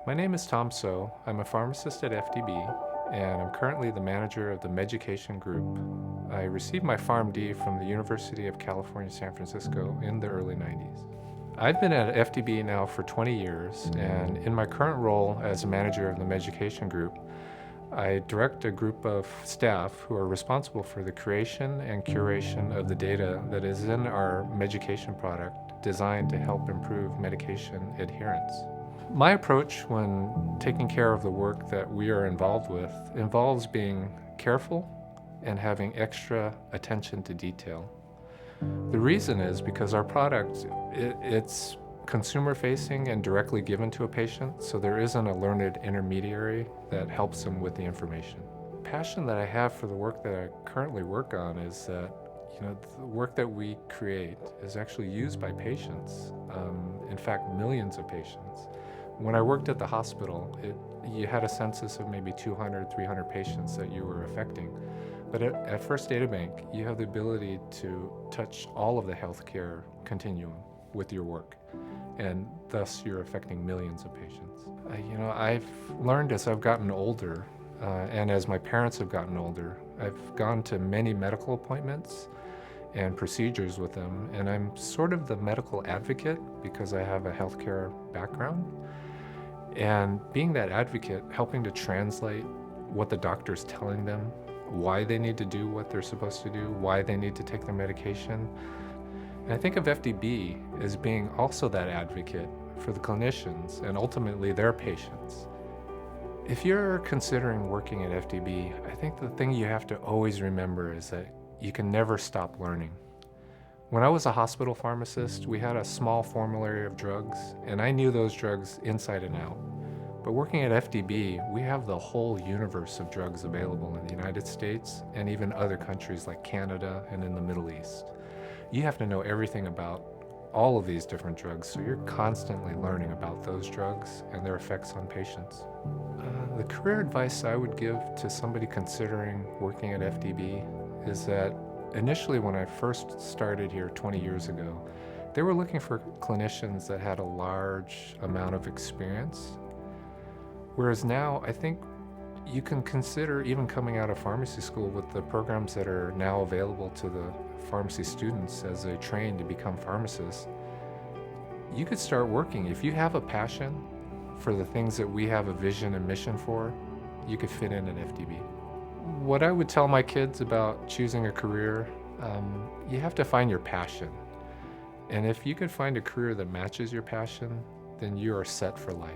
My name is Tom So. I'm a pharmacist at FDB, and I'm currently the manager of the Meducation Group. I received my PharmD from the University of California, San Francisco in the early 90s. I've been at FDB now for 20 years, and in my current role as a manager of the Meducation Group, I direct a group of staff who are responsible for the creation and curation of the data that is in our medication product designed to help improve medication adherence. My approach when taking care of the work that we are involved with involves being careful and having extra attention to detail. The reason is because our product, it's consumer facing and directly given to a patient, so there isn't a learned intermediary that helps them with the information. The passion that I have for the work that I currently work on is that the work that we create is actually used by patients, in fact millions of patients. When I worked at the hospital, you had a census of maybe 200, 300 patients that you were affecting. But at First Data Bank, you have the ability to touch all of the healthcare continuum with your work, and thus you're affecting millions of patients. I've learned as I've gotten older, and as my parents have gotten older, I've gone to many medical appointments and procedures with them, and I'm sort of the medical advocate because I have a healthcare background. And being that advocate, helping to translate what the doctor's telling them, why they need to do what they're supposed to do, why they need to take their medication. And I think of FDB as being also that advocate for the clinicians and ultimately their patients. If you're considering working at FDB, I think the thing you have to always remember is that you can never stop learning. When I was a hospital pharmacist, we had a small formulary of drugs, and I knew those drugs inside and out. But working at FDB, we have the whole universe of drugs available in the United States and even other countries like Canada and in the Middle East. You have to know everything about all of these different drugs, so you're constantly learning about those drugs and their effects on patients. The career advice I would give to somebody considering working at FDB is that initially when I first started here 20 years ago, they were looking for clinicians that had a large amount of experience. Whereas now, I think you can consider even coming out of pharmacy school with the programs that are now available to the pharmacy students as they train to become pharmacists. You could start working. If you have a passion for the things that we have a vision and mission for, you could fit in at FDB. What I would tell my kids about choosing a career, you have to find your passion. And if you can find a career that matches your passion, then you are set for life.